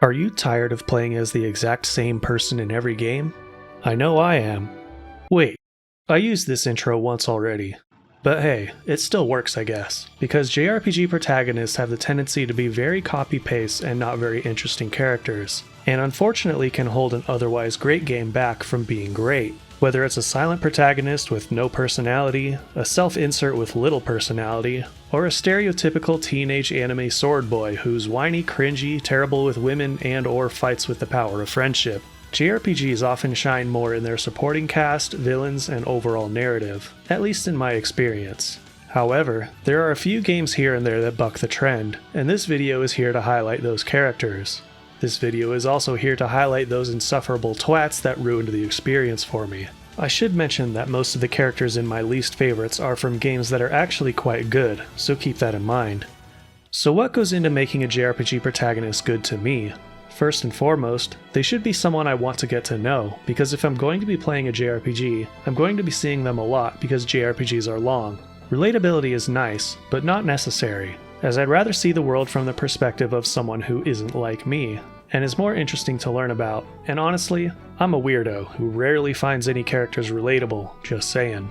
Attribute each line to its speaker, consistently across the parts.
Speaker 1: Are you tired of playing as the exact same person in every game? I know I am. Wait, I used this intro once already. But hey, it still works I guess, because JRPG protagonists have the tendency to be very copy-paste and not very interesting characters, and unfortunately can hold an otherwise great game back from being great. Whether it's a silent protagonist with no personality, a self-insert with little personality, or a stereotypical teenage anime sword boy who's whiny, cringy, terrible with women and/or fights with the power of friendship. JRPGs often shine more in their supporting cast, villains, and overall narrative, at least in my experience. However, there are a few games here and there that buck the trend, and this video is here to highlight those characters. This video is also here to highlight those insufferable twats that ruined the experience for me. I should mention that most of the characters in my least favorites are from games that are actually quite good, so keep that in mind. So what goes into making a JRPG protagonist good to me? First and foremost, they should be someone I want to get to know, because if I'm going to be playing a JRPG, I'm going to be seeing them a lot because JRPGs are long. Relatability is nice, but not necessary, as I'd rather see the world from the perspective of someone who isn't like me, and is more interesting to learn about, and honestly, I'm a weirdo who rarely finds any characters relatable, just saying.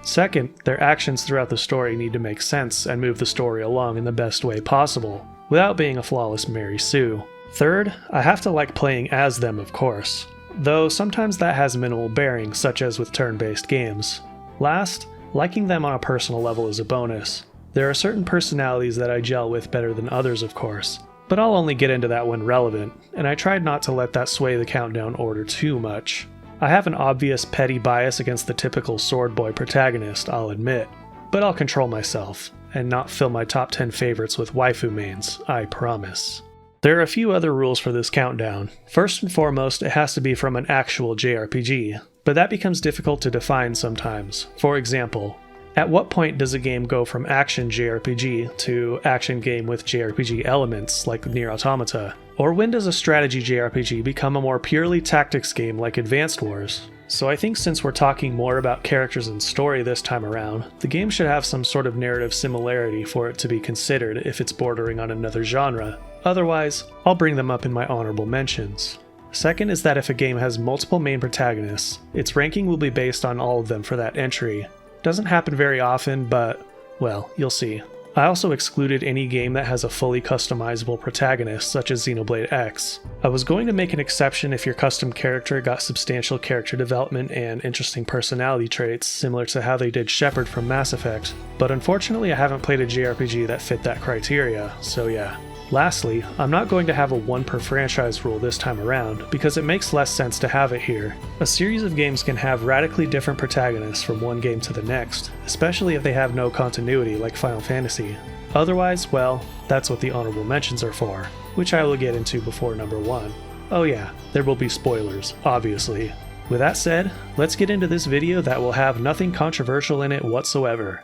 Speaker 1: Second, their actions throughout the story need to make sense and move the story along in the best way possible, without being a flawless Mary Sue. Third, I have to like playing as them of course, though sometimes that has minimal bearing such as with turn-based games. Last, liking them on a personal level is a bonus. There are certain personalities that I gel with better than others of course, but I'll only get into that when relevant, and I tried not to let that sway the countdown order too much. I have an obvious petty bias against the typical sword boy protagonist, I'll admit, but I'll control myself, and not fill my top 10 favorites with waifu mains, I promise. There are a few other rules for this countdown. First and foremost, it has to be from an actual JRPG, but that becomes difficult to define sometimes. For example, at what point does a game go from action JRPG to action game with JRPG elements like Nier Automata? Or when does a strategy JRPG become a more purely tactics game like Advanced Wars? So I think since we're talking more about characters and story this time around, the game should have some sort of narrative similarity for it to be considered if it's bordering on another genre. Otherwise, I'll bring them up in my honorable mentions. Second is that if a game has multiple main protagonists, its ranking will be based on all of them for that entry. Doesn't happen very often, but, well, you'll see. I also excluded any game that has a fully customizable protagonist, such as Xenoblade X. I was going to make an exception if your custom character got substantial character development and interesting personality traits, similar to how they did Shepard from Mass Effect, but unfortunately I haven't played a JRPG that fit that criteria, so yeah. Lastly, I'm not going to have a one per franchise rule this time around, because it makes less sense to have it here. A series of games can have radically different protagonists from one game to the next, especially if they have no continuity like Final Fantasy. Otherwise, well, that's what the honorable mentions are for, which I will get into before number 1. Oh yeah, there will be spoilers, obviously. With that said, let's get into this video that will have nothing controversial in it whatsoever.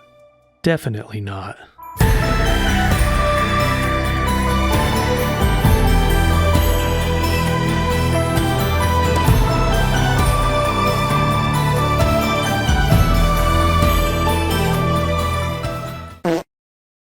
Speaker 1: Definitely not.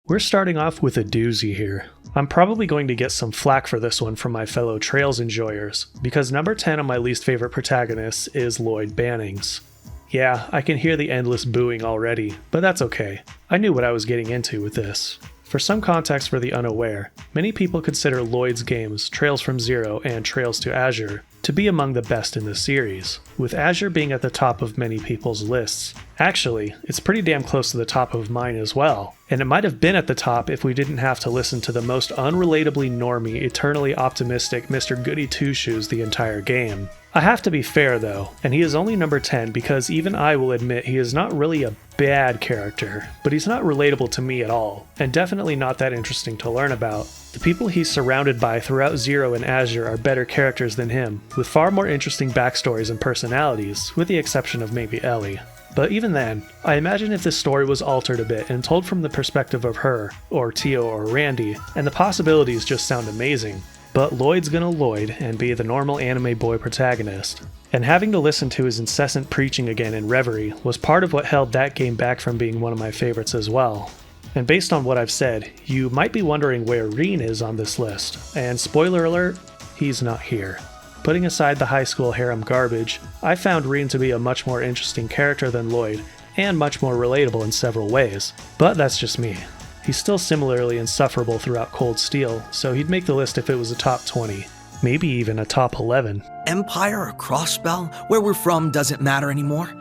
Speaker 1: We're starting off with a doozy here. I'm probably going to get some flack for this one from my fellow Trails enjoyers, because number 10 on my least favorite protagonists is Lloyd Bannings. Yeah, I can hear the endless booing already, but that's okay. I knew what I was getting into with this. For some context for the unaware, many people consider Lloyd's games, Trails from Zero and Trails to Azure, to be among the best in the series, with Azure being at the top of many people's lists. Actually, it's pretty damn close to the top of mine as well, and it might have been at the top if we didn't have to listen to the most unrelatably normie, eternally optimistic Mr. Goody Two-Shoes the entire game. I have to be fair though, and he is only number 10 because even I will admit he is not really a bad character, but he's not relatable to me at all, and definitely not that interesting to learn about. The people he's surrounded by throughout Zero and Azure are better characters than him, with far more interesting backstories and personalities, with the exception of maybe Ellie. But even then, I imagine if this story was altered a bit and told from the perspective of her, or Tio or Randy, and the possibilities just sound amazing. But Lloyd's gonna Lloyd and be the normal anime boy protagonist. And having to listen to his incessant preaching again in Reverie was part of what held that game back from being one of my favorites as well. And based on what I've said, you might be wondering where Reen is on this list, and spoiler alert, he's not here. Putting aside the high school harem garbage, I found Reen to be a much more interesting character than Lloyd, and much more relatable in several ways. But that's just me. He's still similarly insufferable throughout Cold Steel, so he'd make the list if it was a top 20, maybe even a top 11.
Speaker 2: Empire or Crossbell, where we're from doesn't matter anymore.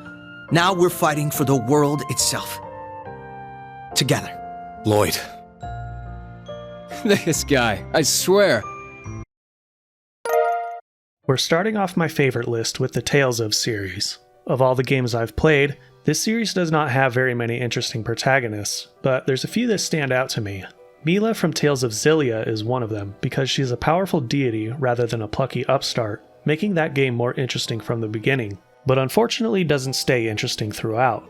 Speaker 2: Now we're fighting for the world itself. Together.
Speaker 3: Lloyd. This guy, I swear.
Speaker 1: We're starting off my favorite list with the Tales of series. Of all the games I've played, this series does not have very many interesting protagonists, but there's a few that stand out to me. Mila from Tales of Xillia is one of them, because she's a powerful deity rather than a plucky upstart, making that game more interesting from the beginning, but unfortunately doesn't stay interesting throughout.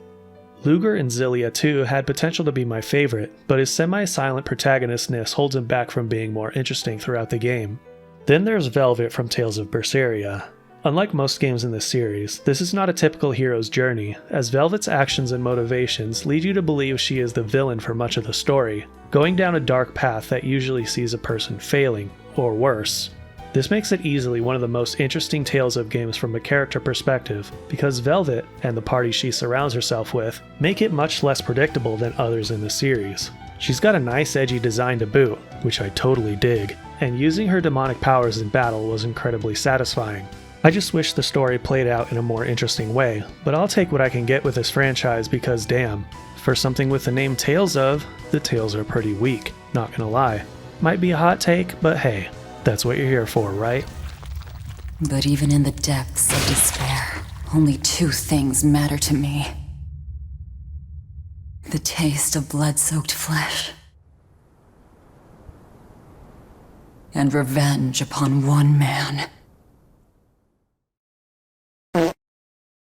Speaker 1: Luger in Xillia 2 had potential to be my favorite, but his semi-silent protagonistness holds him back from being more interesting throughout the game. Then there's Velvet from Tales of Berseria. Unlike most games in this series, this is not a typical hero's journey, as Velvet's actions and motivations lead you to believe she is the villain for much of the story, going down a dark path that usually sees a person failing, or worse. This makes it easily one of the most interesting Tales of games from a character perspective, because Velvet, and the party she surrounds herself with, make it much less predictable than others in the series. She's got a nice edgy design to boot, which I totally dig, and using her demonic powers in battle was incredibly satisfying. I just wish the story played out in a more interesting way, but I'll take what I can get with this franchise because damn, for something with the name Tales of, the tales are pretty weak, not gonna lie. Might be a hot take, but hey, that's what you're here for, right?
Speaker 4: But even in the depths of despair, only two things matter to me. The taste of blood-soaked flesh, and revenge upon one man.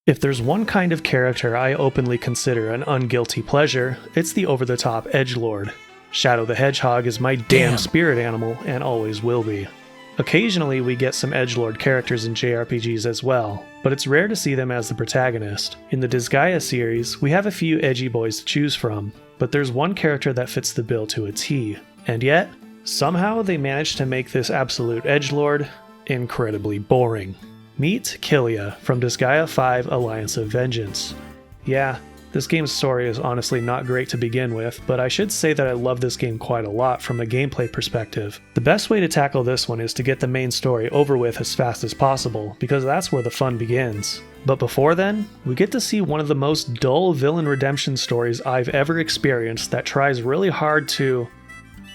Speaker 1: If there's one kind of character I openly consider an unguilty pleasure, it's the over-the-top edgelord. Shadow the Hedgehog is my damn spirit animal, and always will be. Occasionally we get some edgelord characters in JRPGs as well, but it's rare to see them as the protagonist. In the Disgaea series, we have a few edgy boys to choose from, but there's one character that fits the bill to a T, and yet, somehow they managed to make this absolute edgelord incredibly boring. Meet Killia from Disgaea 5 Alliance of Vengeance. Yeah, this game's story is honestly not great to begin with, but I should say that I love this game quite a lot from a gameplay perspective. The best way to tackle this one is to get the main story over with as fast as possible, because that's where the fun begins. But before then, we get to see one of the most dull villain redemption stories I've ever experienced that tries really hard to...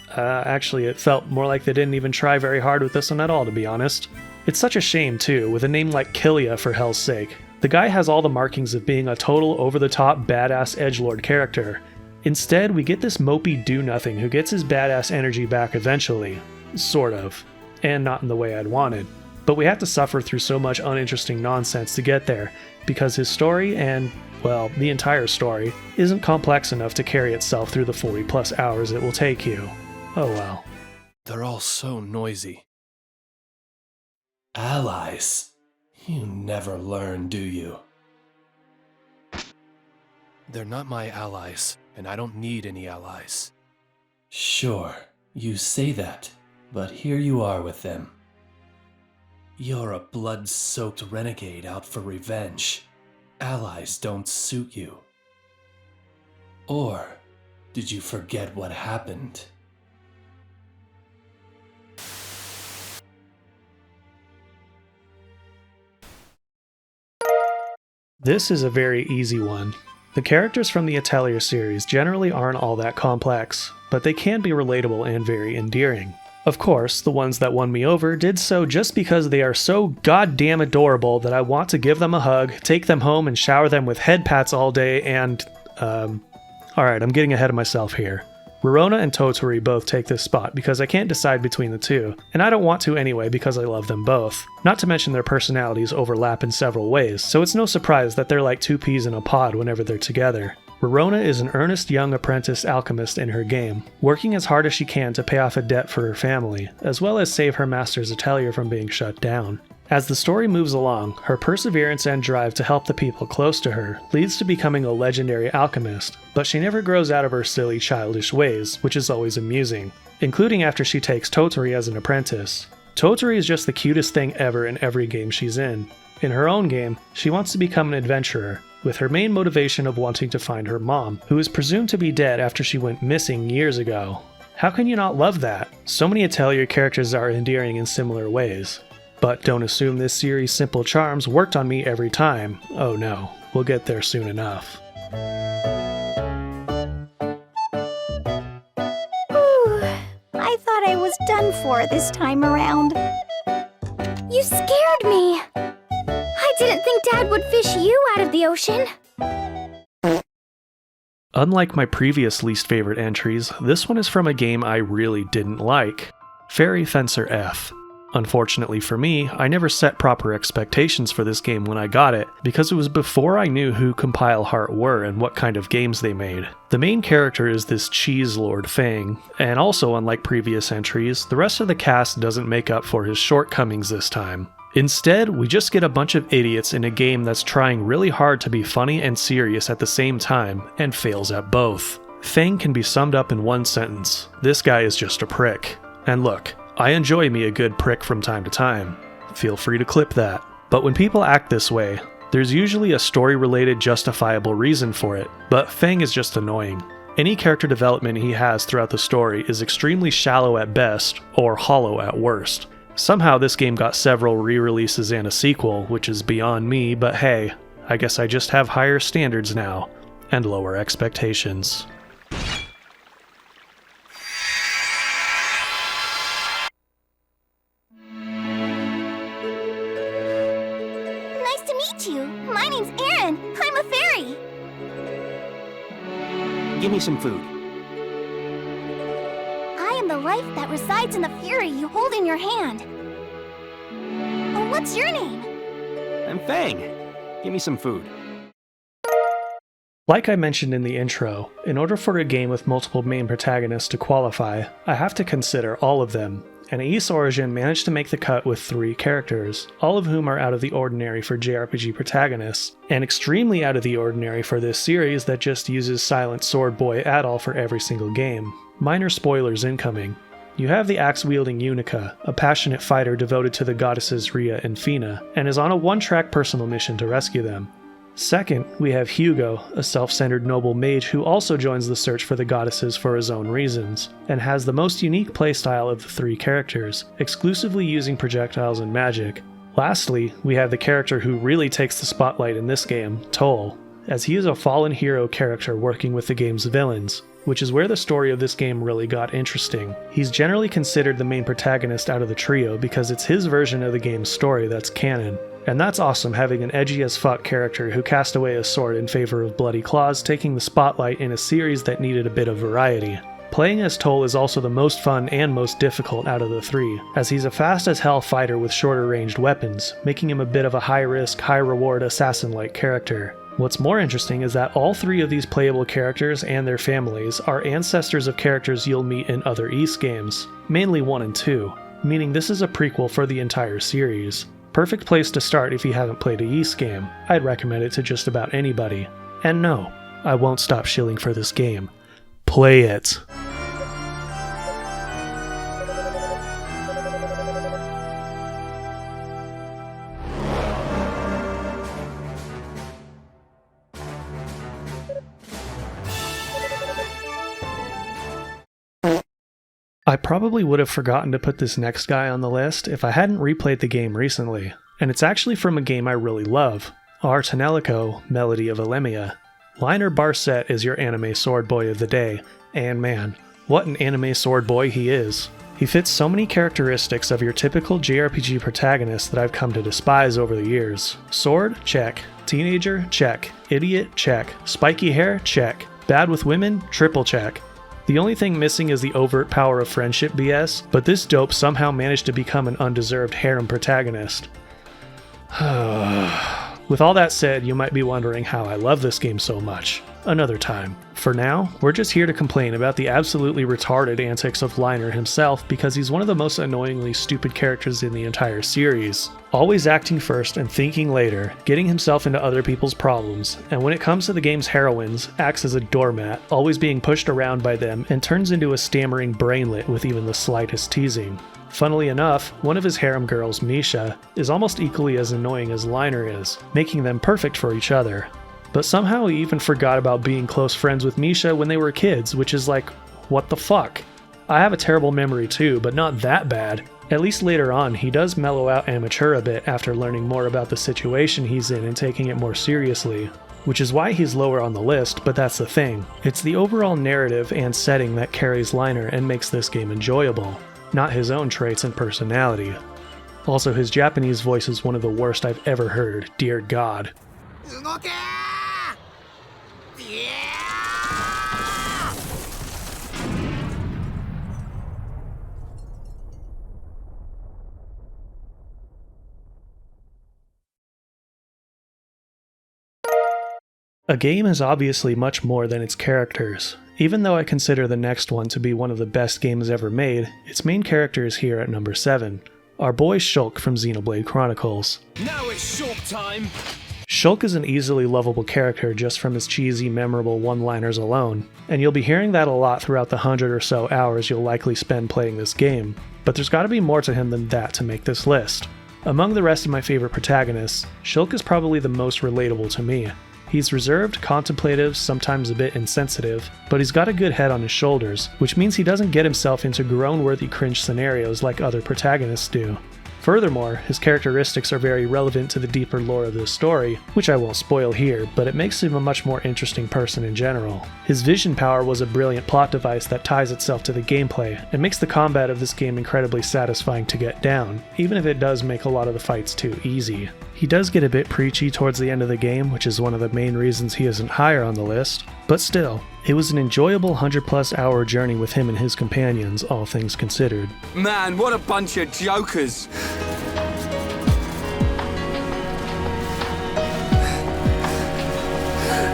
Speaker 1: actually it felt more like they didn't even try very hard with this one at all, to be honest. It's such a shame too, with a name like Killia for hell's sake. The guy has all the markings of being a total over-the-top badass edgelord character. Instead, we get this mopey do-nothing who gets his badass energy back eventually. Sort of. And not in the way I'd wanted. But we have to suffer through so much uninteresting nonsense to get there, because his story and, well, the entire story, isn't complex enough to carry itself through the 40+ hours it will take you. Oh well.
Speaker 3: They're all so noisy.
Speaker 5: Allies. You never learn, do you?
Speaker 3: They're not my allies, and I don't need any allies.
Speaker 5: Sure, you say that, but here you are with them. You're a blood-soaked renegade out for revenge. Allies don't suit you. Or did you forget what happened?
Speaker 1: This is a very easy one. The characters from the Atelier series generally aren't all that complex, but they can be relatable and very endearing. Of course, the ones that won me over did so just because they are so goddamn adorable that I want to give them a hug, take them home and shower them with head pats all day and, alright, I'm getting ahead of myself here. Rorona and Toturi both take this spot because I can't decide between the two, and I don't want to anyway because I love them both. Not to mention their personalities overlap in several ways, so it's no surprise that they're like two peas in a pod whenever they're together. Rorona is an earnest young apprentice alchemist in her game, working as hard as she can to pay off a debt for her family, as well as save her master's atelier from being shut down. As the story moves along, her perseverance and drive to help the people close to her leads to becoming a legendary alchemist, but she never grows out of her silly, childish ways, which is always amusing, including after she takes Toturi as an apprentice. Toturi is just the cutest thing ever in every game she's in. In her own game, she wants to become an adventurer, with her main motivation of wanting to find her mom, who is presumed to be dead after she went missing years ago. How can you not love that? So many Atelier characters are endearing in similar ways. But don't assume this series' simple charms worked on me every time. Oh no, we'll get there soon enough.
Speaker 6: Ooh, I thought I was done for this time around. You scared me! I didn't think Dad would fish you out of the ocean.
Speaker 1: Unlike my previous least favorite entries, this one is from a game I really didn't like, Fairy Fencer F. Unfortunately for me, I never set proper expectations for this game when I got it, because it was before I knew who Compile Heart were and what kind of games they made. The main character is this cheese lord Fang, and also unlike previous entries, the rest of the cast doesn't make up for his shortcomings this time. Instead, we just get a bunch of idiots in a game that's trying really hard to be funny and serious at the same time, and fails at both. Fang can be summed up in one sentence: this guy is just a prick. And look, I enjoy me a good prick from time to time. Feel free to clip that. But when people act this way, there's usually a story-related justifiable reason for it, but Fang is just annoying. Any character development he has throughout the story is extremely shallow at best, or hollow at worst. Somehow this game got several re-releases and a sequel, which is beyond me, but hey, I guess I just have higher standards now, and lower expectations.
Speaker 6: My name's Aaron. I'm a fairy.
Speaker 7: Give me some food.
Speaker 6: I am the life that resides in the fury you hold in your hand. Oh, what's your name?
Speaker 7: I'm Fang. Give me some food.
Speaker 1: Like I mentioned in the intro, in order for a game with multiple main protagonists to qualify, I have to consider all of them, and Ys Origin managed to make the cut with 3 characters, all of whom are out of the ordinary for JRPG protagonists, and extremely out of the ordinary for this series that just uses Silent Sword Boy Adol for every single game. Minor spoilers incoming. You have the axe-wielding Unica, a passionate fighter devoted to the goddesses Rhea and Fina, and is on a one-track personal mission to rescue them. Second, we have Hugo, a self-centered noble mage who also joins the search for the goddesses for his own reasons, and has the most unique playstyle of the 3 characters, exclusively using projectiles and magic. Lastly, we have the character who really takes the spotlight in this game, Toll, as he is a fallen hero character working with the game's villains, which is where the story of this game really got interesting. He's generally considered the main protagonist out of the trio because it's his version of the game's story that's canon. And that's awesome, having an edgy as fuck character who cast away his sword in favor of Bloody Claws taking the spotlight in a series that needed a bit of variety. Playing as Toll is also the most fun and most difficult out of the 3, as he's a fast as hell fighter with shorter ranged weapons, making him a bit of a high risk, high reward assassin-like character. What's more interesting is that all 3 of these playable characters and their families are ancestors of characters you'll meet in other Ys games, mainly 1 and 2, meaning this is a prequel for the entire series. Perfect place to start if you haven't played a Ys game. I'd recommend it to just about anybody. And no, I won't stop shilling for this game. Play it! I probably would have forgotten to put this next guy on the list if I hadn't replayed the game recently, and it's actually from a game I really love, Ar tonelico, Melody of Alemia. Liner Barset is your anime sword boy of the day, and man, what an anime sword boy he is. He fits so many characteristics of your typical JRPG protagonist that I've come to despise over the years. Sword? Check. Teenager? Check. Idiot? Check. Spiky hair? Check. Bad with women? Triple check. The only thing missing is the overt power of friendship BS, but this dope somehow managed to become an undeserved harem protagonist. With all that said, you might be wondering how I love this game so much. Another time. For now, we're just here to complain about the absolutely retarded antics of Liner himself because he's one of the most annoyingly stupid characters in the entire series. Always acting first and thinking later, getting himself into other people's problems, and when it comes to the game's heroines, acts as a doormat, always being pushed around by them and turns into a stammering brainlet with even the slightest teasing. Funnily enough, one of his harem girls, Misha, is almost equally as annoying as Liner is, making them perfect for each other. But somehow he even forgot about being close friends with Misha when they were kids, which is like, what the fuck? I have a terrible memory too, but not that bad. At least later on, he does mellow out and mature a bit after learning more about the situation he's in and taking it more seriously. Which is why he's lower on the list, but that's the thing. It's the overall narrative and setting that carries Liner and makes this game enjoyable, not his own traits and personality. Also, his Japanese voice is one of the worst I've ever heard, dear God. A game is obviously much more than its characters. Even though I consider the next one to be one of the best games ever made, its main character is here at number 7. Our boy Shulk from Xenoblade Chronicles.
Speaker 3: Now it's Shulk time!
Speaker 1: Shulk is an easily lovable character just from his cheesy, memorable one-liners alone, and you'll be hearing that a lot throughout the 100 or so hours you'll likely spend playing this game. But there's gotta be more to him than that to make this list. Among the rest of my favorite protagonists, Shulk is probably the most relatable to me. He's reserved, contemplative, sometimes a bit insensitive, but he's got a good head on his shoulders, which means he doesn't get himself into groan-worthy cringe scenarios like other protagonists do. Furthermore, his characteristics are very relevant to the deeper lore of the story, which I won't spoil here, but it makes him a much more interesting person in general. His vision power was a brilliant plot device that ties itself to the gameplay, and makes the combat of this game incredibly satisfying to get down, even if it does make a lot of the fights too easy. He does get a bit preachy towards the end of the game, which is one of the main reasons he isn't higher on the list, but still, it was an enjoyable 100+ hour journey with him and his companions, all things considered.
Speaker 8: Man, what a bunch of jokers!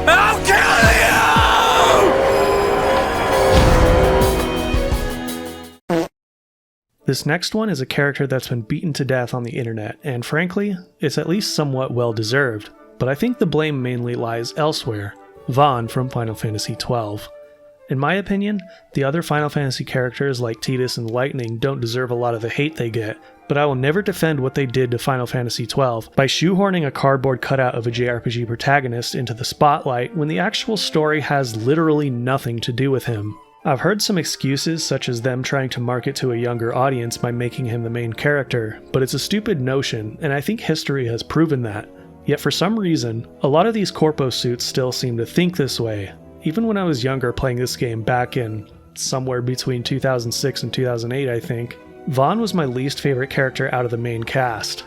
Speaker 8: I'll kill you!
Speaker 1: This next one is a character that's been beaten to death on the internet, and frankly, it's at least somewhat well deserved, but I think the blame mainly lies elsewhere. Vaughn from Final Fantasy XII. In my opinion, the other Final Fantasy characters like Tidus and Lightning don't deserve a lot of the hate they get, but I will never defend what they did to Final Fantasy XII by shoehorning a cardboard cutout of a JRPG protagonist into the spotlight when the actual story has literally nothing to do with him. I've heard some excuses such as them trying to market to a younger audience by making him the main character, but it's a stupid notion, and I think history has proven that. Yet for some reason, a lot of these corpo suits still seem to think this way. Even when I was younger playing this game back in somewhere between 2006 and 2008 I think, Vaughn was my least favorite character out of the main cast.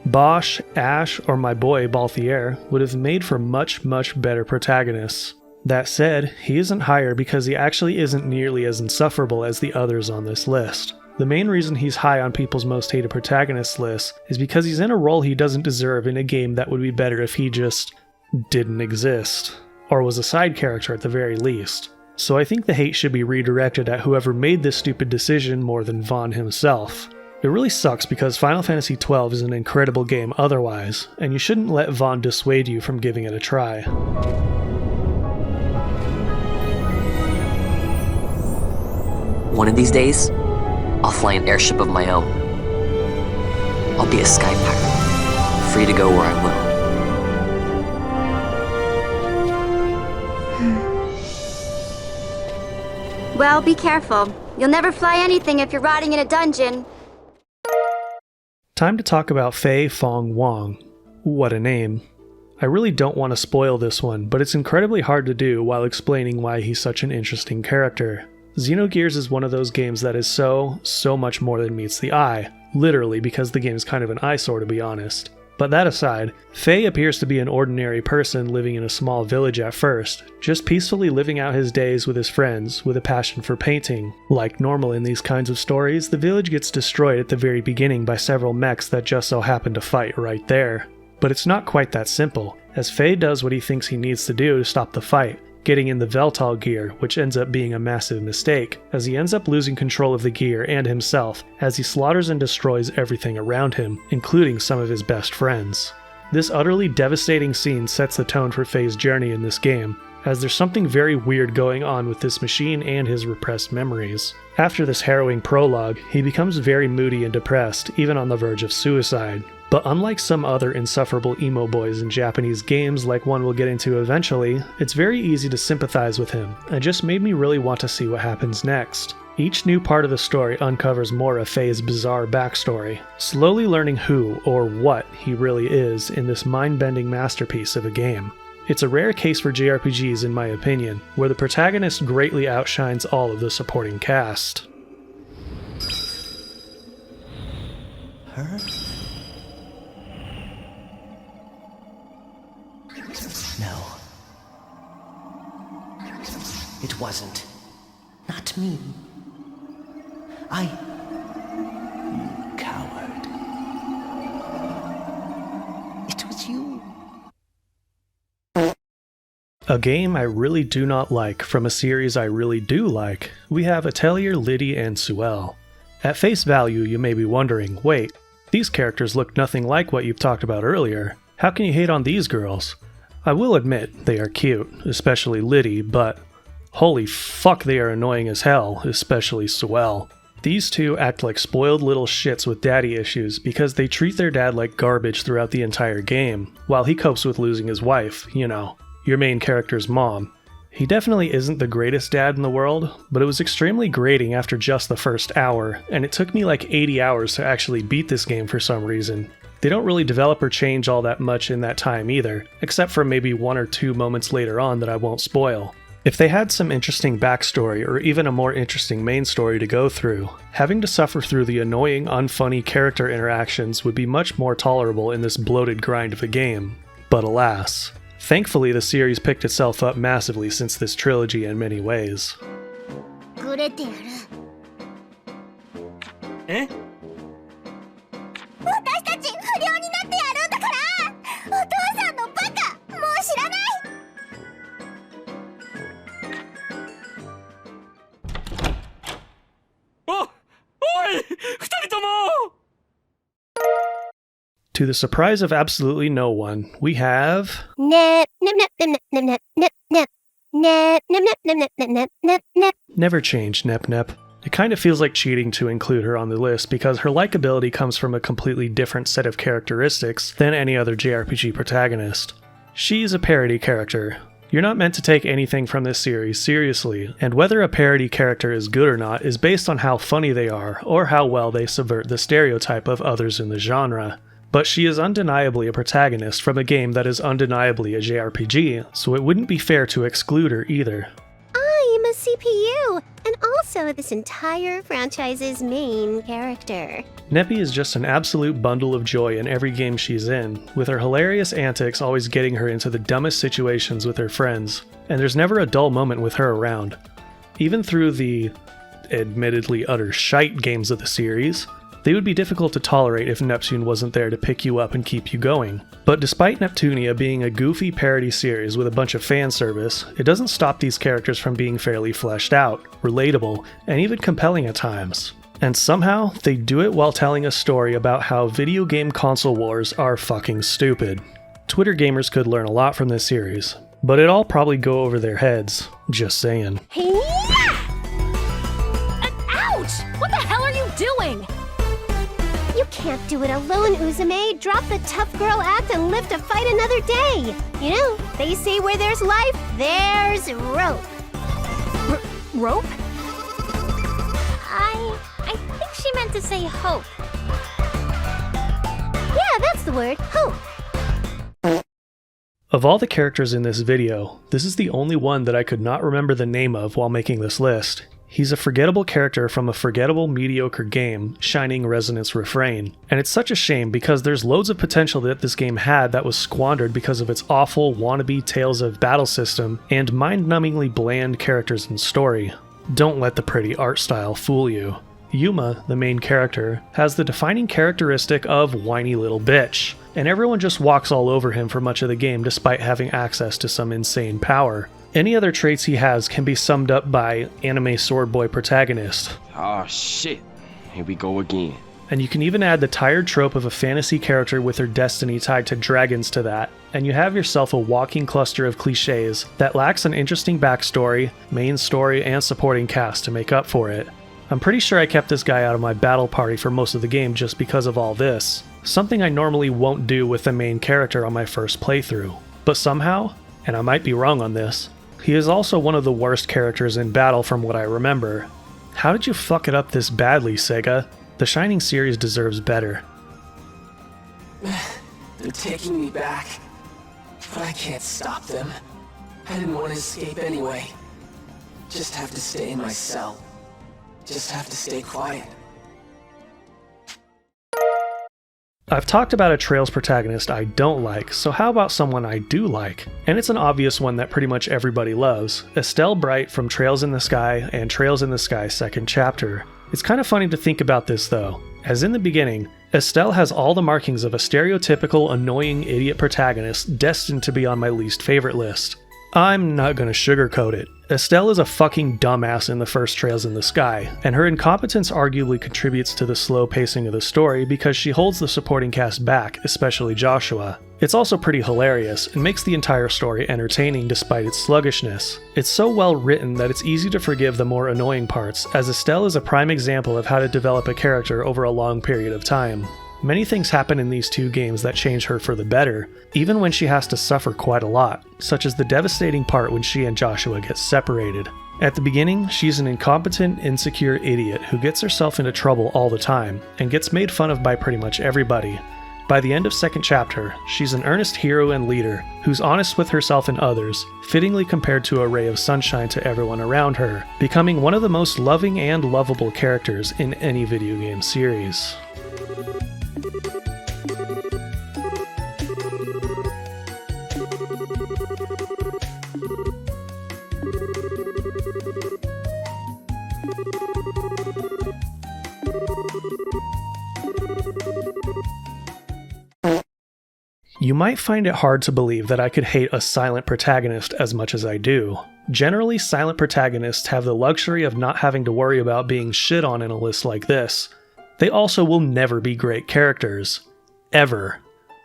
Speaker 1: Bosch, Ash, or my boy Balthier would have made for much better protagonists. That said, he isn't higher because he actually isn't nearly as insufferable as the others on this list. The main reason he's high on people's most hated protagonists list is because he's in a role he doesn't deserve in a game that would be better if he just didn't exist, or was a side character at the very least. So I think the hate should be redirected at whoever made this stupid decision more than Vaughn himself. It really sucks because Final Fantasy XII is an incredible game otherwise, and you shouldn't let Vaughn dissuade you from giving it a try.
Speaker 9: One of these days, I'll fly an airship of my own. I'll be a sky pirate, free to go where I will.
Speaker 6: Well, be careful. You'll never fly anything if you're rotting in a dungeon.
Speaker 1: Time to talk about Fei Fong Wong. What a name. I really don't want to spoil this one, but it's incredibly hard to do while explaining why he's such an interesting character. Xenogears is one of those games that is so much more than meets the eye, literally because the game is kind of an eyesore to be honest. But that aside, Fei appears to be an ordinary person living in a small village at first, just peacefully living out his days with his friends with a passion for painting. Like normal in these kinds of stories, the village gets destroyed at the very beginning by several mechs that just so happen to fight right there. But it's not quite that simple, as Fei does what he thinks he needs to do to stop the fight, getting in the Veltal gear, which ends up being a massive mistake, as he ends up losing control of the gear and himself, as he slaughters and destroys everything around him, including some of his best friends. This utterly devastating scene sets the tone for Fei's journey in this game, as there's something very weird going on with this machine and his repressed memories. After this harrowing prologue, he becomes very moody and depressed, even on the verge of suicide. But unlike some other insufferable emo boys in Japanese games like one we'll get into eventually, it's very easy to sympathize with him, and just made me really want to see what happens next. Each new part of the story uncovers more of Faye's bizarre backstory, slowly learning who, or what, he really is in this mind-bending masterpiece of a game. It's a rare case for JRPGs in my opinion, where the protagonist greatly outshines all of the supporting cast.
Speaker 2: Her? No. It wasn't. Not me. You coward. It was you.
Speaker 1: A game I really do not like from a series I really do like, we have Atelier, Liddy, and Suelle. At face value, you may be wondering, wait, these characters look nothing like what you've talked about earlier. How can you hate on these girls? I will admit, they are cute, especially Liddy, but holy fuck they are annoying as hell, especially Suelle. These two act like spoiled little shits with daddy issues because they treat their dad like garbage throughout the entire game, while he copes with losing his wife, you know, your main character's mom. He definitely isn't the greatest dad in the world, but it was extremely grating after just the first hour, and it took me like 80 hours to actually beat this game for some reason. They don't really develop or change all that much in that time either, except for maybe 1 or 2 moments later on that I won't spoil. If they had some interesting backstory or even a more interesting main story to go through, having to suffer through the annoying, unfunny character interactions would be much more tolerable in this bloated grind of a game. But alas. Thankfully, the series picked itself up massively since this trilogy in many ways.
Speaker 8: Eh?
Speaker 1: To the surprise of absolutely no one, we have... Never change, Nep Nep. It kind of feels like cheating to include her on the list because her likability comes from a completely different set of characteristics than any other JRPG protagonist. She's a parody character. You're not meant to take anything from this series seriously, and whether a parody character is good or not is based on how funny they are or how well they subvert the stereotype of others in the genre. But she is undeniably a protagonist from a game that is undeniably a JRPG, so it wouldn't be fair to exclude her either.
Speaker 6: I'm a CPU, and also this entire franchise's main character.
Speaker 1: Neppy is just an absolute bundle of joy in every game she's in, with her hilarious antics always getting her into the dumbest situations with her friends, and there's never a dull moment with her around. Even through the, admittedly utter shite games of the series, they would be difficult to tolerate if Neptune wasn't there to pick you up and keep you going. But despite Neptunia being a goofy parody series with a bunch of fan service, it doesn't stop these characters from being fairly fleshed out, relatable, and even compelling at times. And somehow, they do it while telling a story about how video game console wars are fucking stupid. Twitter gamers could learn a lot from this series, but it'd all probably go over their heads, just saying.
Speaker 6: Ouch! What the hell are you doing? You can't do it alone, Uzume. Drop the tough girl act and live to fight another day. You know, they say where there's life, there's rope. Rope? I think she meant to say hope. Yeah, that's the word, hope.
Speaker 1: Of all the characters in this video, this is the only one that I could not remember the name of while making this list. He's a forgettable character from a forgettable, mediocre game, Shining Resonance Refrain. And it's such a shame because there's loads of potential that this game had that was squandered because of its awful, wannabe Tales of battle system and mind-numbingly bland characters and story. Don't let the pretty art style fool you. Yuma, the main character, has the defining characteristic of whiny little bitch, and everyone just walks all over him for much of the game despite having access to some insane power. Any other traits he has can be summed up by anime sword boy protagonist.
Speaker 10: Oh shit, here we go again.
Speaker 1: And you can even add the tired trope of a fantasy character with her destiny tied to dragons to that, and you have yourself a walking cluster of cliches that lacks an interesting backstory, main story, and supporting cast to make up for it. I'm pretty sure I kept this guy out of my battle party for most of the game just because of all this, something I normally won't do with the main character on my first playthrough. But somehow, and I might be wrong on this, he is also one of the worst characters in battle from what I remember. How did you fuck it up this badly, Sega? The Shining series deserves better.
Speaker 5: They're taking me back, but I can't stop them. I didn't want to escape anyway. Just have to stay in my cell. Just have to stay quiet.
Speaker 1: I've talked about a Trails protagonist I don't like, so how about someone I do like? And it's an obvious one that pretty much everybody loves, Estelle Bright from Trails in the Sky and Trails in the Sky Second Chapter. It's kind of funny to think about this though, as in the beginning, Estelle has all the markings of a stereotypical annoying idiot protagonist destined to be on my least favorite list. I'm not gonna sugarcoat it. Estelle is a fucking dumbass in the first Trails in the Sky, and her incompetence arguably contributes to the slow pacing of the story because she holds the supporting cast back, especially Joshua. It's also pretty hilarious, and makes the entire story entertaining despite its sluggishness. It's so well written that it's easy to forgive the more annoying parts, as Estelle is a prime example of how to develop a character over a long period of time. Many things happen in these two games that change her for the better, even when she has to suffer quite a lot, such as the devastating part when she and Joshua get separated. At the beginning, she's an incompetent, insecure idiot who gets herself into trouble all the time, and gets made fun of by pretty much everybody. By the end of second chapter, she's an earnest hero and leader, who's honest with herself and others, fittingly compared to a ray of sunshine to everyone around her, becoming one of the most loving and lovable characters in any video game series. You might find it hard to believe that I could hate a silent protagonist as much as I do. Generally, silent protagonists have the luxury of not having to worry about being shit on in a list like this. They also will never be great characters. Ever.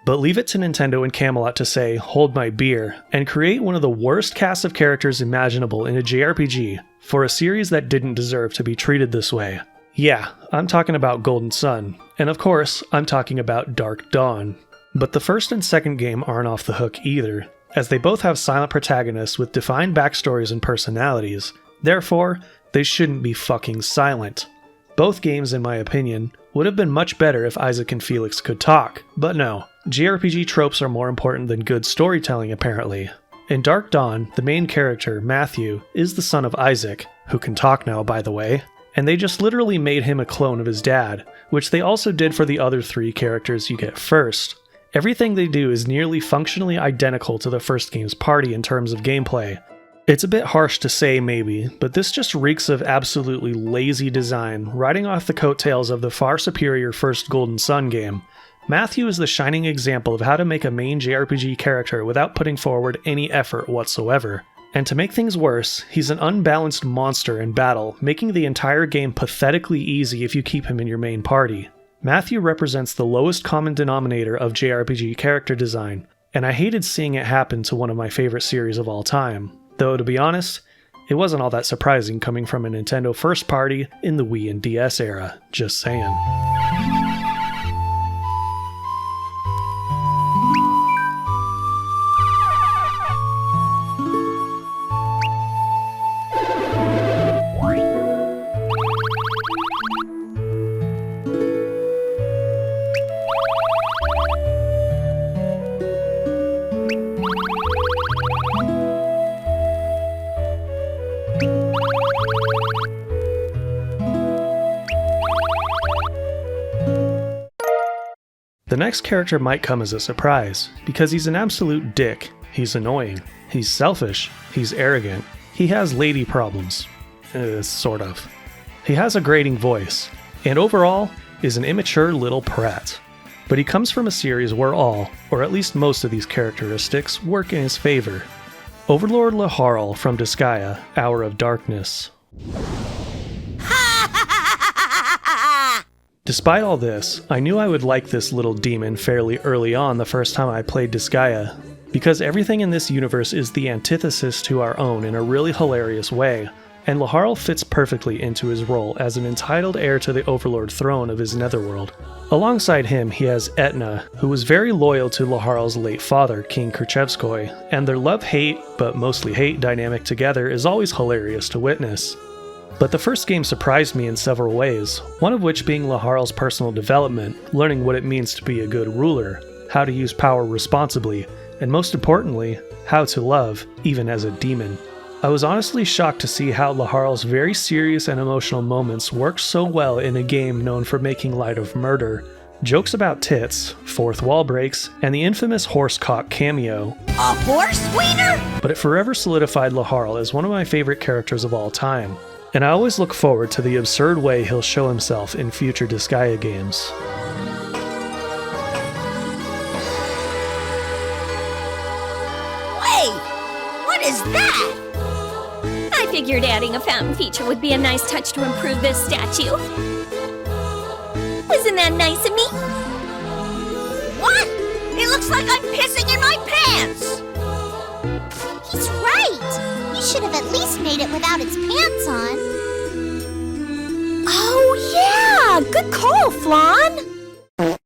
Speaker 1: But leave it to Nintendo and Camelot to say, hold my beer, and create one of the worst casts of characters imaginable in a JRPG for a series that didn't deserve to be treated this way. Yeah, I'm talking about Golden Sun, and of course, I'm talking about Dark Dawn. But the first and second game aren't off the hook either, as they both have silent protagonists with defined backstories and personalities. Therefore, they shouldn't be fucking silent. Both games, in my opinion, would have been much better if Isaac and Felix could talk, but no. JRPG tropes are more important than good storytelling, apparently. In Dark Dawn, the main character, Matthew, is the son of Isaac, who can talk now, by the way, and they just literally made him a clone of his dad, which they also did for the other three characters you get first. Everything they do is nearly functionally identical to the first game's party in terms of gameplay. It's a bit harsh to say maybe, but this just reeks of absolutely lazy design, riding off the coattails of the far superior first Golden Sun game. Matthew is the shining example of how to make a main JRPG character without putting forward any effort whatsoever. And to make things worse, he's an unbalanced monster in battle, making the entire game pathetically easy if you keep him in your main party. Matthew represents the lowest common denominator of JRPG character design, and I hated seeing it happen to one of my favorite series of all time. Though, to be honest, it wasn't all that surprising coming from a Nintendo first party in the Wii and DS era, just saying. The next character might come as a surprise, because he's an absolute dick, he's annoying, he's selfish, he's arrogant, he has lady problems. Sort of. He has a grating voice, and overall is an immature little prat. But he comes from a series where all, or at least most of these characteristics, work in his favor. Overlord Laharl from Disgaea, Hour of Darkness. Despite all this, I knew I would like this little demon fairly early on the first time I played Disgaea, because everything in this universe is the antithesis to our own in a really hilarious way, and Laharl fits perfectly into his role as an entitled heir to the Overlord throne of his netherworld. Alongside him, he has Etna, who was very loyal to Laharl's late father, King Kerchevskoy, and their love-hate, but mostly hate, dynamic together is always hilarious to witness. But the first game surprised me in several ways, one of which being Laharl's personal development, learning what it means to be a good ruler, how to use power responsibly, and most importantly, how to love, even as a demon. I was honestly shocked to see how Laharl's very serious and emotional moments worked so well in a game known for making light of murder, jokes about tits, fourth wall breaks, and the infamous horsecock cameo.
Speaker 10: A horse wiener?
Speaker 1: But it forever solidified Laharl as one of my favorite characters of all time, and I always look forward to the absurd way he'll show himself in future Disgaea games.
Speaker 10: Wait! What is that?
Speaker 11: I figured adding a fountain feature would be a nice touch to improve this statue. Wasn't that nice of me?
Speaker 10: What? It looks like I'm pissing in my pants!
Speaker 6: He's right! You should have at least made it without its pants on.
Speaker 11: Oh yeah! Good call, Flan!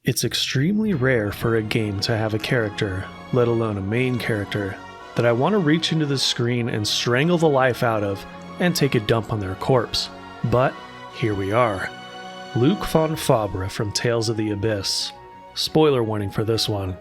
Speaker 1: It's extremely rare for a game to have a character, let alone a main character, that I want to reach into the screen and strangle the life out of and take a dump on their corpse. But here we are. Luc von Fabre from Tales of the Abyss. Spoiler warning for this one.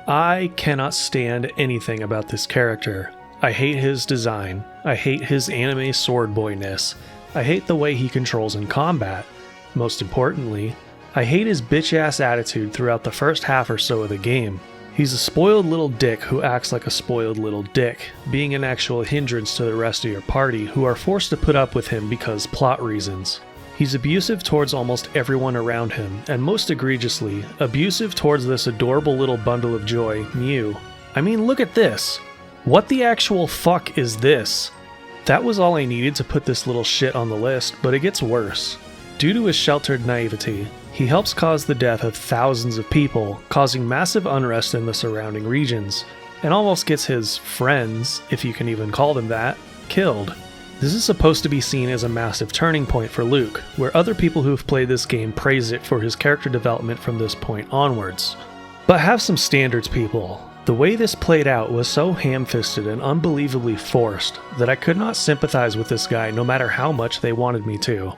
Speaker 1: I cannot stand anything about this character. I hate his design. I hate his anime sword boyness. I hate the way he controls in combat. Most importantly, I hate his bitch-ass attitude throughout the first half or so of the game. He's a spoiled little dick who acts like a spoiled little dick, being an actual hindrance to the rest of your party who are forced to put up with him because plot reasons. He's abusive towards almost everyone around him, and most egregiously, abusive towards this adorable little bundle of joy, Mew. I mean, look at this! What the actual fuck is this? That was all I needed to put this little shit on the list, but it gets worse. Due to his sheltered naivety, he helps cause the death of thousands of people, causing massive unrest in the surrounding regions, and almost gets his friends, if you can even call them that, killed. This is supposed to be seen as a massive turning point for Luc, where other people who've played this game praise it for his character development from this point onwards. But have some standards, people. The way this played out was so ham-fisted and unbelievably forced that I could not sympathize with this guy no matter how much they wanted me to.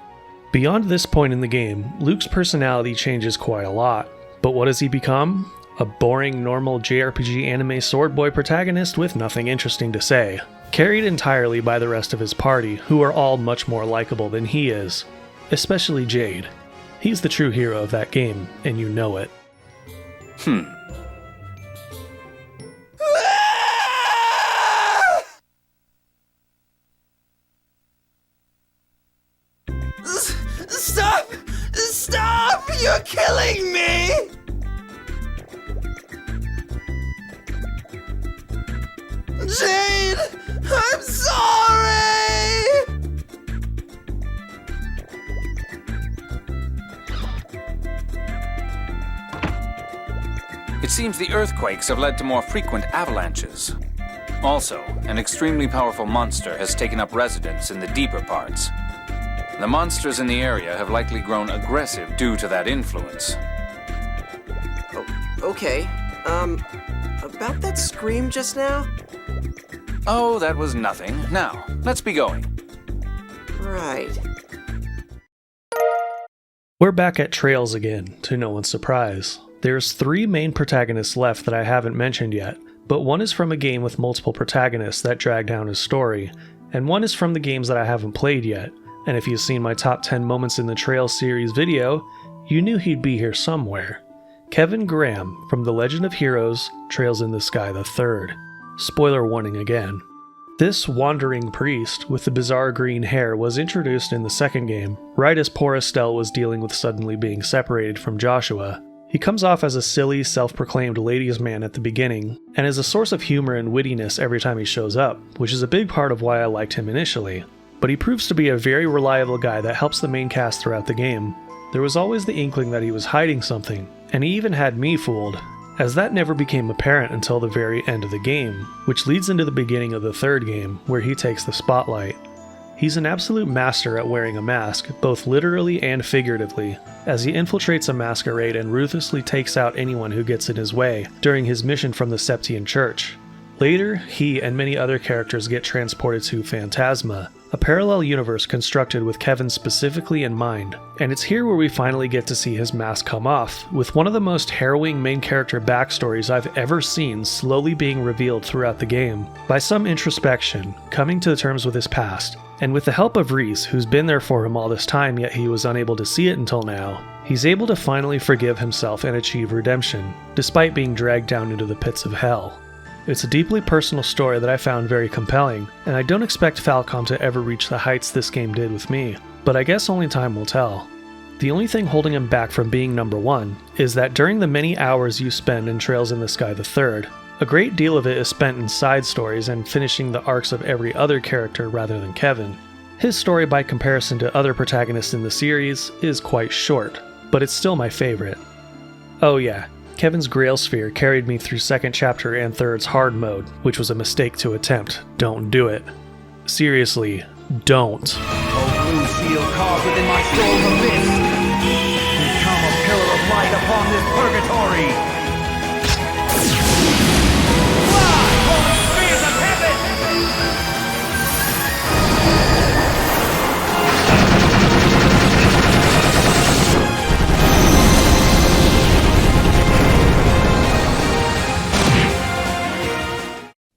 Speaker 1: Beyond this point in the game, Luc's personality changes quite a lot, but what does he become? A boring, normal JRPG anime sword boy protagonist with nothing interesting to say, carried entirely by the rest of his party, who are all much more likable than he is, especially Jade. He's the true hero of that game, and you know it.
Speaker 8: Stop! Stop! You're killing me! Jade! I'm sorry!
Speaker 12: It seems the earthquakes have led to more frequent avalanches. Also, an extremely powerful monster has taken up residence in the deeper parts. The monsters in the area have likely grown aggressive due to that influence.
Speaker 13: Okay, about that scream just now?
Speaker 12: Oh, that was nothing. Now, let's be going.
Speaker 13: Right.
Speaker 1: We're back at Trails again, to no one's surprise. There's 3 main protagonists left that I haven't mentioned yet, but one is from a game with multiple protagonists that drag down his story, and one is from the games that I haven't played yet. And if you've seen my top 10 moments in the Trails series video, you knew he'd be here somewhere. Kevin Graham from The Legend of Heroes, Trails in the Sky III. Spoiler warning again. This wandering priest with the bizarre green hair was introduced in the second game, right as poor Estelle was dealing with suddenly being separated from Joshua. He comes off as a silly, self-proclaimed ladies' man at the beginning, and is a source of humor and wittiness every time he shows up, which is a big part of why I liked him initially. but he proves to be a very reliable guy that helps the main cast throughout the game. There was always the inkling that he was hiding something, and he even had me fooled, as that never became apparent until the very end of the game, which leads into the beginning of the third game, where he takes the spotlight. He's an absolute master at wearing a mask, both literally and figuratively, as he infiltrates a masquerade and ruthlessly takes out anyone who gets in his way during his mission from the Septian Church. Later, he and many other characters get transported to Phantasma, a parallel universe constructed with Kevin specifically in mind, and it's here where we finally get to see his mask come off, with one of the most harrowing main character backstories I've ever seen slowly being revealed throughout the game. By some introspection, coming to terms with his past, and with the help of Reese, who's been there for him all this time yet he was unable to see it until now, he's able to finally forgive himself and achieve redemption, despite being dragged down into the pits of hell. It's a deeply personal story that I found very compelling, and I don't expect Falcom to ever reach the heights this game did with me, but I guess only time will tell. The only thing holding him back from being number one is that during the many hours you spend in Trails in the Sky III, a great deal of it is spent in side stories and finishing the arcs of every other character rather than Kevin. His story, by comparison to other protagonists in the series, is quite short, but it's still my favorite. Oh yeah, Kevin's Grail Sphere carried me through 2nd chapter and 3rd's hard mode, which was a mistake to attempt. Don't do it. Seriously, don't.
Speaker 14: Oh, blue seal carved within my soul's abyss, become a pillar of light upon this purgatory. Fly, holy spears of heaven!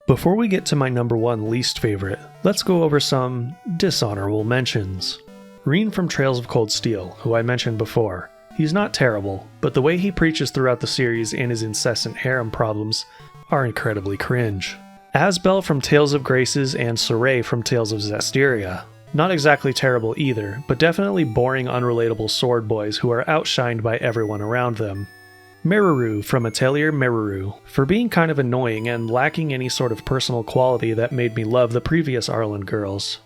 Speaker 1: Before we get to my number one least favorite, let's go over some dishonorable mentions. Reen from Trails of Cold Steel, who I mentioned before. He's not terrible, but the way he preaches throughout the series and his incessant harem problems are incredibly cringe. Asbel from Tales of Graces and Saray from Tales of Zestiria. Not exactly terrible either, but definitely boring, unrelatable sword boys who are outshined by everyone around them. Meruru from Atelier Meruru, for being kind of annoying and lacking any sort of personal quality that made me love the previous Arlen girls.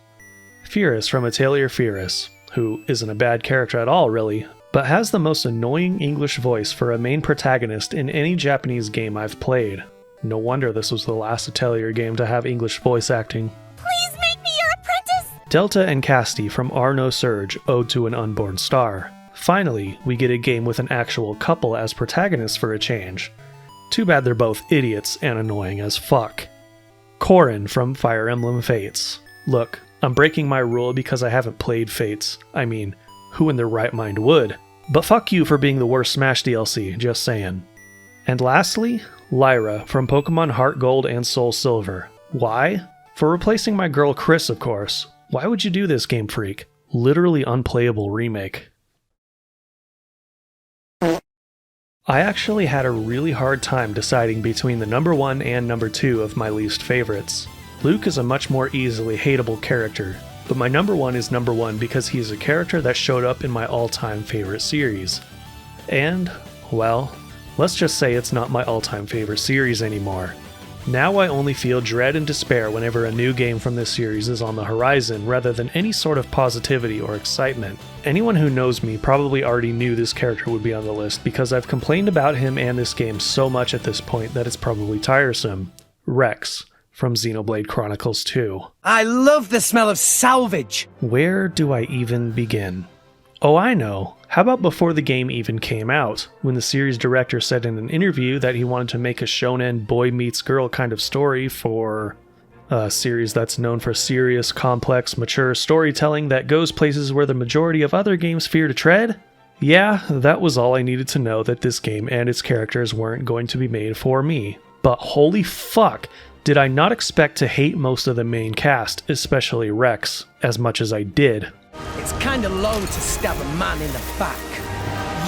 Speaker 1: Fyrus from Atelier Fyrus, who isn't a bad character at all really, but has the most annoying English voice for a main protagonist in any Japanese game I've played. No wonder this was the last Atelier game to have English voice acting.
Speaker 10: Please make me your apprentice!
Speaker 1: Delta and Casti from Arno Surge, Ode to an Unborn Star. Finally, we get a game with an actual couple as protagonists for a change. Too bad they're both idiots and annoying as fuck. Corrin from Fire Emblem Fates. Look, I'm breaking my rule because I haven't played Fates. I mean, who in their right mind would? But fuck you for being the worst Smash DLC, just saying. And lastly, Lyra from Pokemon Heart Gold and Soul Silver. Why? For replacing my girl Chris, of course. Why would you do this, Game Freak? Literally unplayable remake. I actually had a really hard time deciding between the number 1 and number 2 of my least favorites. Luke is a much more easily hateable character, but my number 1 is number 1 because he is a character that showed up in my all-time favorite series. And, well, let's just say it's not my all-time favorite series anymore. Now I only feel dread and despair whenever a new game from this series is on the horizon rather than any sort of positivity or excitement. Anyone who knows me probably already knew this character would be on the list because I've complained about him and this game so much at this point that it's probably tiresome. Rex from Xenoblade Chronicles 2.
Speaker 14: I love the smell of salvage!
Speaker 1: Where do I even begin? Oh, I know. How about before the game even came out, when the series director said in an interview that he wanted to make a shonen boy meets girl kind of story for a series that's known for serious, complex, mature storytelling that goes places where the majority of other games fear to tread? Yeah, that was all I needed to know that this game and its characters weren't going to be made for me. But holy fuck, did I not expect to hate most of the main cast, especially Rex, as much as I did.
Speaker 14: It's kinda low to stab a man in the back.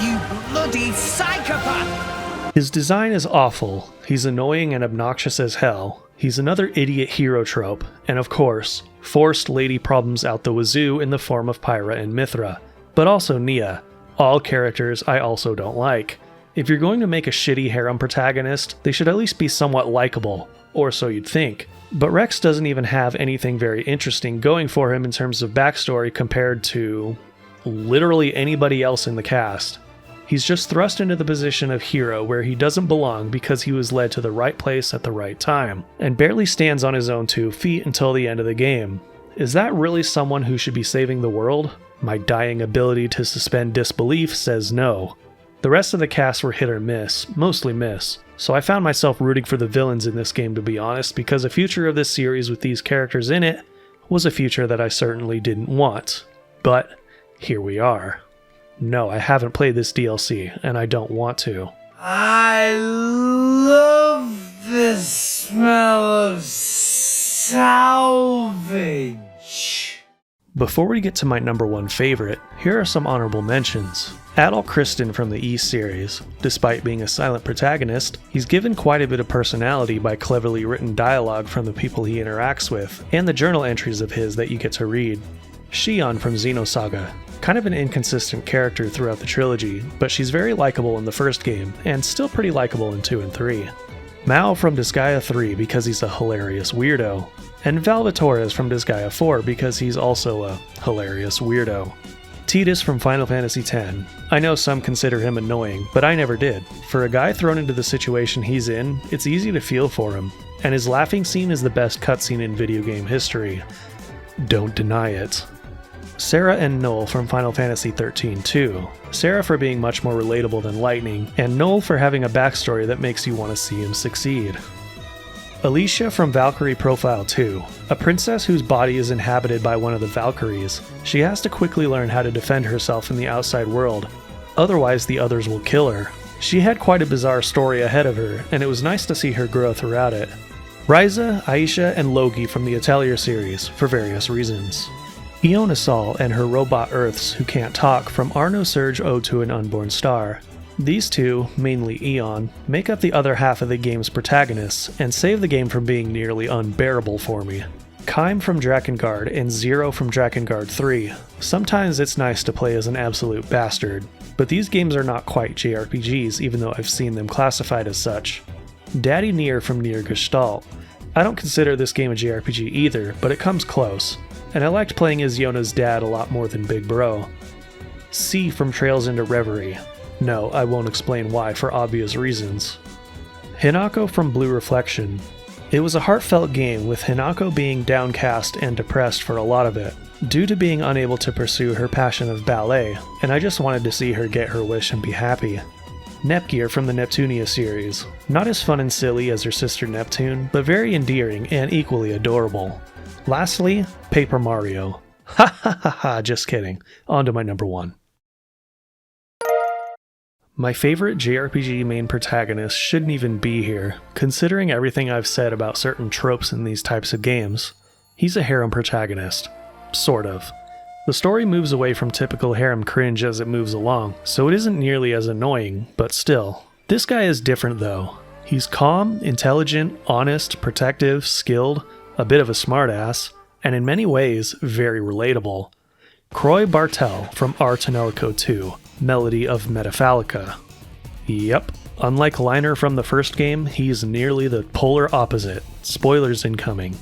Speaker 14: You bloody psychopath!
Speaker 1: His design is awful, he's annoying and obnoxious as hell, he's another idiot hero trope, and of course, forced lady problems out the wazoo in the form of Pyra and Mithra, but also Nia, all characters I also don't like. If you're going to make a shitty harem protagonist, they should at least be somewhat likable, or so you'd think. But Rex doesn't even have anything very interesting going for him in terms of backstory compared to literally anybody else in the cast. He's just thrust into the position of hero where he doesn't belong because he was led to the right place at the right time, and barely stands on his own 2 feet until the end of the game. Is that really someone who should be saving the world? My dying ability to suspend disbelief says no. The rest of the cast were hit or miss, mostly miss, so I found myself rooting for the villains in this game, to be honest, because a future of this series with these characters in it was a future that I certainly didn't want. But here we are. No, I haven't played this DLC, and I don't want to.
Speaker 8: I love the smell of salvage.
Speaker 1: Before we get to my number 1 favorite, here are some honorable mentions. Adol Kristen from the East series. Despite being a silent protagonist, he's given quite a bit of personality by cleverly written dialogue from the people he interacts with, and the journal entries of his that you get to read. Shion from Xenosaga. Kind of an inconsistent character throughout the trilogy, but she's very likable in the first game, and still pretty likable in 2 and 3. Mao from Disgaea 3 because he's a hilarious weirdo, and Valvatorez from Disgaea 4 because he's also a hilarious weirdo. Tidus from Final Fantasy X. I know some consider him annoying, but I never did. For a guy thrown into the situation he's in, it's easy to feel for him, and his laughing scene is the best cutscene in video game history. Don't deny it. Sarah and Noel from Final Fantasy XIII too. Sarah for being much more relatable than Lightning, and Noel for having a backstory that makes you want to see him succeed. Alicia from Valkyrie Profile 2, a princess whose body is inhabited by one of the Valkyries. She has to quickly learn how to defend herself in the outside world, otherwise the others will kill her. She had quite a bizarre story ahead of her, and it was nice to see her grow throughout it. Ryza, Aisha, and Logi from the Atelier series, for various reasons. Iona Sol and her robot Earths who can't talk from Arno Surge Ode to an Unborn Star. These two, mainly Eon, make up the other half of the game's protagonists and save the game from being nearly unbearable for me. Kaim from Drakengard and Zero from Drakengard 3. Sometimes it's nice to play as an absolute bastard, but these games are not quite JRPGs even though I've seen them classified as such. Daddy Nier from Nier Gestalt. I don't consider this game a JRPG either, but it comes close, and I liked playing as Yona's dad a lot more than Big Bro. C from Trails into Reverie. No, I won't explain why for obvious reasons. Hinako from Blue Reflection. It was a heartfelt game with Hinako being downcast and depressed for a lot of it, due to being unable to pursue her passion of ballet, and I just wanted to see her get her wish and be happy. Nepgear from the Neptunia series. Not as fun and silly as her sister Neptune, but very endearing and equally adorable. Lastly, Paper Mario. Ha ha ha ha, just kidding. On to my number 1. My favorite JRPG main protagonist shouldn't even be here, considering everything I've said about certain tropes in these types of games. He's a harem protagonist. Sort of. The story moves away from typical harem cringe as it moves along, so it isn't nearly as annoying, but still. This guy is different though. He's calm, intelligent, honest, protective, skilled, a bit of a smartass, and in many ways, very relatable. Croy Bartel from Ars Tonelico 2, Melody of Metaphalica. Yep, unlike Liner from the first game, he's nearly the polar opposite. Spoilers incoming.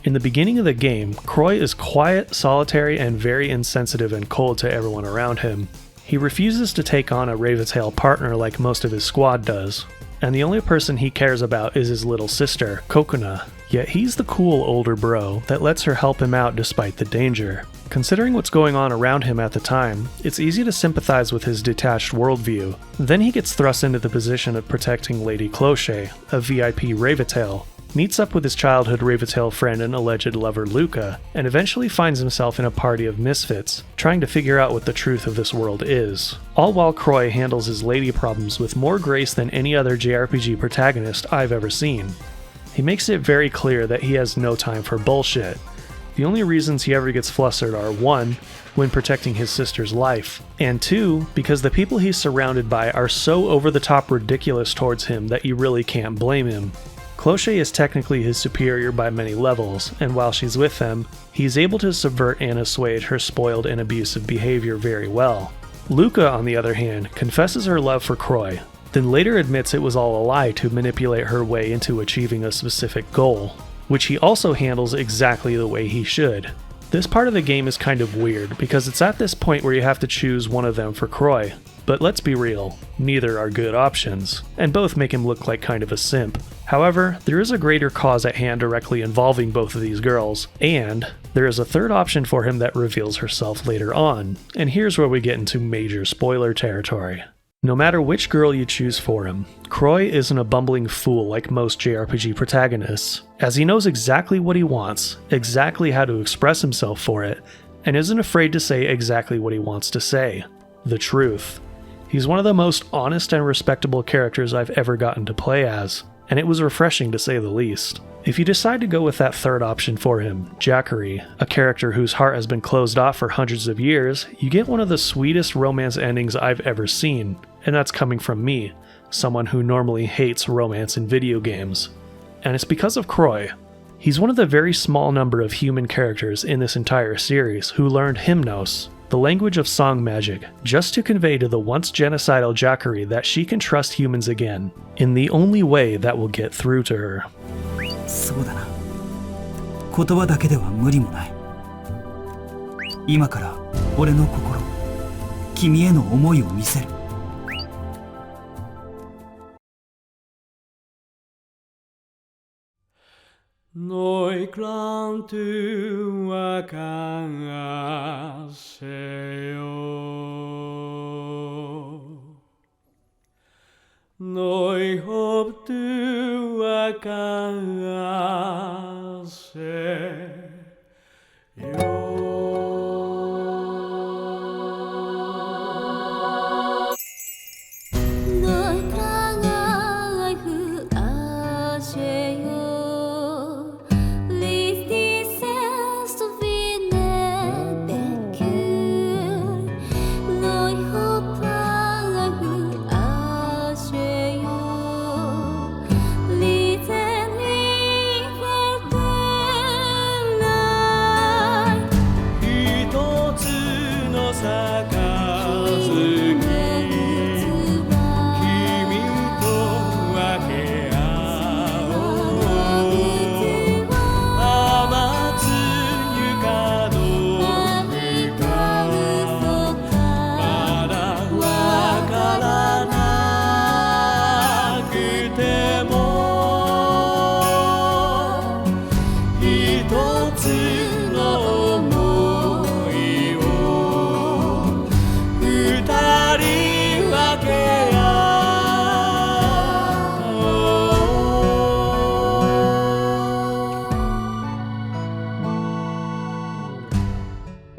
Speaker 1: In the beginning of the game, Croy is quiet, solitary, and very insensitive and cold to everyone around him. He refuses to take on a Raventail partner like most of his squad does, and the only person he cares about is his little sister, Kokuna. Yet he's the cool older bro that lets her help him out despite the danger. Considering what's going on around him at the time, it's easy to sympathize with his detached worldview. Then he gets thrust into the position of protecting Lady Cloche, a VIP Raventail, meets up with his childhood Raventail friend and alleged lover Luca, and eventually finds himself in a party of misfits, trying to figure out what the truth of this world is. All while Croy handles his lady problems with more grace than any other JRPG protagonist I've ever seen. He makes it very clear that he has no time for bullshit. The only reasons he ever gets flustered are 1, when protecting his sister's life, and 2, because the people he's surrounded by are so over-the-top ridiculous towards him that you really can't blame him. Cloche is technically his superior by many levels, and while she's with them, he's able to subvert and assuage her spoiled and abusive behavior very well. Luca, on the other hand, confesses her love for Croy, then later admits it was all a lie to manipulate her way into achieving a specific goal. which he also handles exactly the way he should. This part of the game is kind of weird, because it's at this point where you have to choose one of them for Croy. But let's be real, neither are good options, and both make him look like kind of a simp. However, there is a greater cause at hand directly involving both of these girls, and there is a third option for him that reveals herself later on, and here's where we get into major spoiler territory. No matter which girl you choose for him, Croy isn't a bumbling fool like most JRPG protagonists, as he knows exactly what he wants, exactly how to express himself for it, and isn't afraid to say exactly what he wants to say. The truth. He's one of the most honest and respectable characters I've ever gotten to play as, and it was refreshing to say the least. If you decide to go with that third option for him, Jackery, a character whose heart has been closed off for hundreds of years, you get one of the sweetest romance endings I've ever seen, and that's coming from me, someone who normally hates romance in video games. And it's because of Croy. He's one of the very small number of human characters in this entire series who learned Hymnos, the language of song magic, just to convey to the once genocidal Jackery that she can trust humans again, in the only way that will get through to her.
Speaker 15: そうだな。言葉だけでは無理もない。今から俺の心、君への思いを見せる。
Speaker 16: Noi clan tua cangaseo Noi hope tua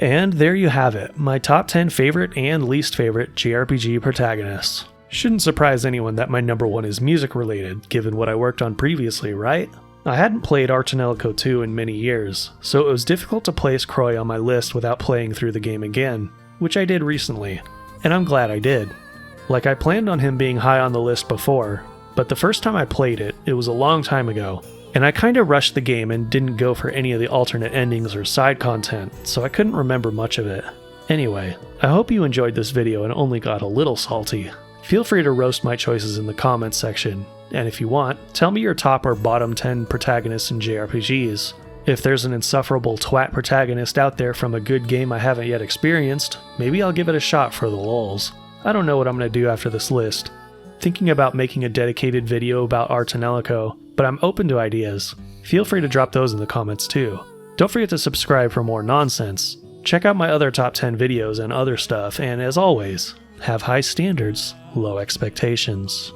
Speaker 1: And there you have it, my top 10 favorite and least favorite JRPG protagonists. Shouldn't surprise anyone that my number one is music related, given what I worked on previously, right? I hadn't played Artanelico 2 in many years, so it was difficult to place Croy on my list without playing through the game again, which I did recently, and I'm glad I did. Like, I planned on him being high on the list before, but the first time I played it, it was a long time ago, and I kinda rushed the game and didn't go for any of the alternate endings or side content, so I couldn't remember much of it. Anyway, I hope you enjoyed this video and only got a little salty. Feel free to roast my choices in the comments section, and if you want, tell me your top or bottom 10 protagonists in JRPGs. If there's an insufferable twat protagonist out there from a good game I haven't yet experienced, maybe I'll give it a shot for the lulz. I don't know what I'm gonna do after this list. Thinking about making a dedicated video about Artanelico, but I'm open to ideas. Feel free to drop those in the comments too. Don't forget to subscribe for more nonsense. Check out my other top 10 videos and other stuff, and as always, have high standards, low expectations.